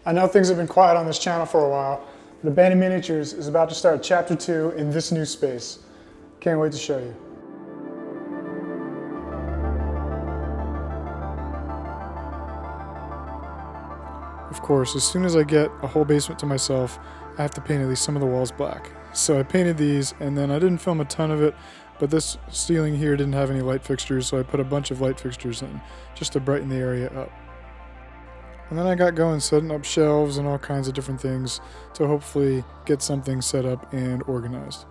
I know things have been quiet on this channel for a while, but Abandoned Miniatures is about to start Chapter 2 in this new space. Can't wait to show you. Of course, as soon as I get a whole basement to myself, I have to paint at least some of the walls black. So I painted these, and then I didn't film a ton of it, but this ceiling here didn't have any light fixtures, so I put a bunch of light fixtures in, just to brighten the area up. And then I got going setting up shelves and all kinds of different things to hopefully get something set up and organized.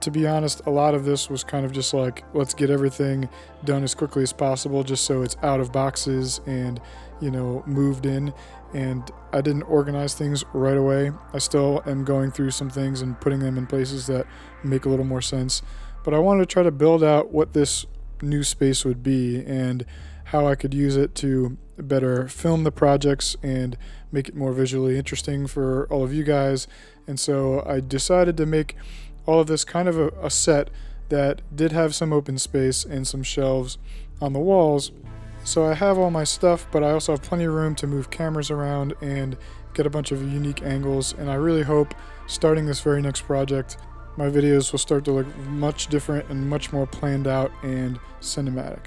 To be honest, a lot of this was kind of just like, let's get everything done as quickly as possible just so it's out of boxes and, moved in. And I didn't organize things right away. I still am going through some things and putting them in places that make a little more sense. But I wanted to try to build out what this new space would be and how I could use it to better film the projects and make it more visually interesting for all of you guys. And so I decided to make all of this kind of a set that did have some open space and some shelves on the walls. So I have all my stuff, but I also have plenty of room to move cameras around and get a bunch of unique angles. And I really hope, starting this very next project, my videos will start to look much different and much more planned out and cinematic.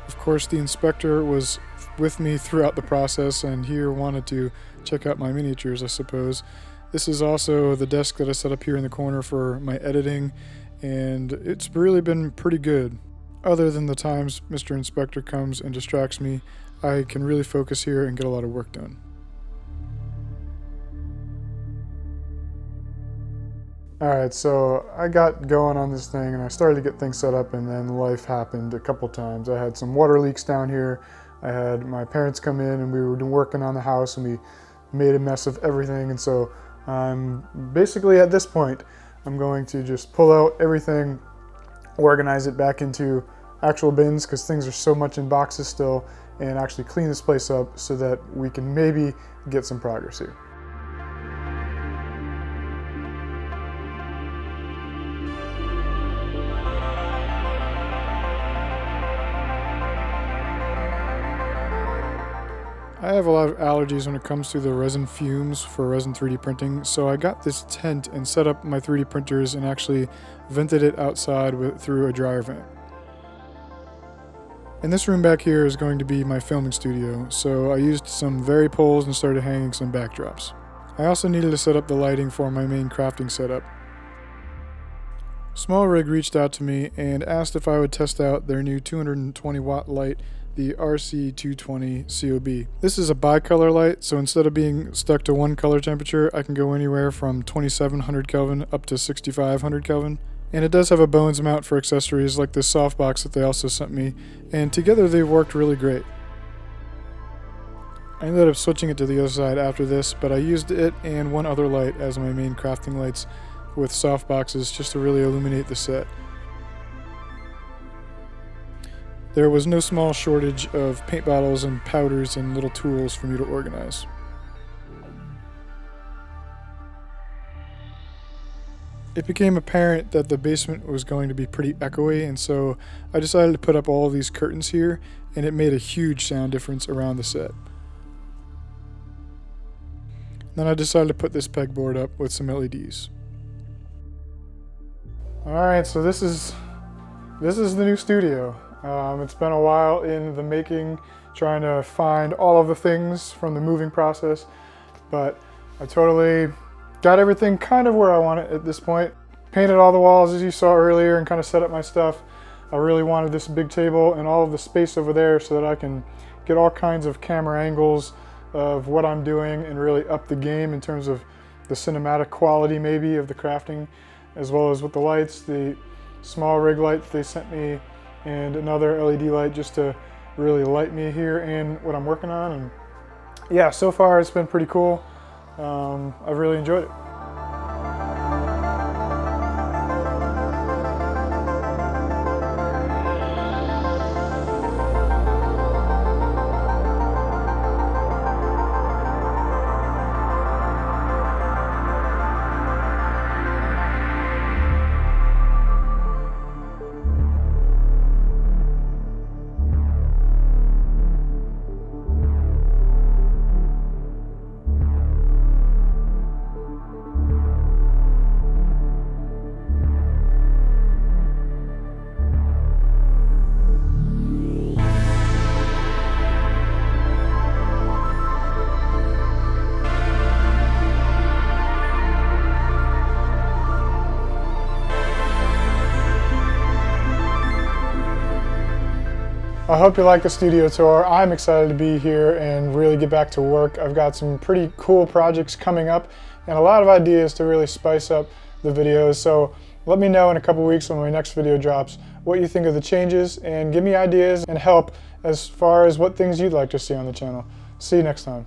Of course, the inspector was with me throughout the process and here wanted to check out my miniatures, I suppose. This is also the desk that I set up here in the corner for my editing, and it's really been pretty good. Other than the times Mr. Inspector comes and distracts me, I can really focus here and get a lot of work done. Alright, so I got going on this thing and I started to get things set up, and then life happened a couple times. I had some water leaks down here. I had my parents come in and we were working on the house and we made a mess of everything, and so basically at this point I'm going to just pull out everything, organize it back into actual bins because things are so much in boxes still, and actually clean this place up so that we can maybe get some progress here. I have a lot of allergies when it comes to the resin fumes for resin 3D printing, so I got this tent and set up my 3D printers and actually vented it outside through a dryer vent. And this room back here is going to be my filming studio, so I used some Very poles and started hanging some backdrops. I also needed to set up the lighting for my main crafting setup. Smallrig reached out to me and asked if I would test out their new 220 watt light, the RC220 COB. This is a bicolor light, so instead of being stuck to one color temperature, I can go anywhere from 2700 Kelvin up to 6500 Kelvin. And it does have a bones mount for accessories like this softbox that they also sent me, and together they've worked really great. I ended up switching it to the other side after this, but I used it and one other light as my main crafting lights with softboxes just to really illuminate the set. There was no small shortage of paint bottles and powders and little tools for me to organize. It became apparent that the basement was going to be pretty echoey, and so I decided to put up all of these curtains here, and it made a huge sound difference around the set. Then I decided to put this pegboard up with some LEDs. Alright, so this is the new studio. It's been a while in the making, trying to find all of the things from the moving process, but I totally got everything kind of where I want it at this point. Painted all the walls as you saw earlier and kind of set up my stuff. I really wanted this big table and all of the space over there so that I can get all kinds of camera angles of what I'm doing and really up the game in terms of the cinematic quality maybe of the crafting, as well as with the lights, the Smallrig light they sent me, and another LED light just to really light me here and what I'm working on. And yeah, so far it's been pretty cool. I've really enjoyed it. I hope you like the studio tour. I'm excited to be here and really get back to work. I've got some pretty cool projects coming up and a lot of ideas to really spice up the videos. So let me know in a couple weeks when my next video drops what you think of the changes, and give me ideas and help as far as what things you'd like to see on the channel. See you next time.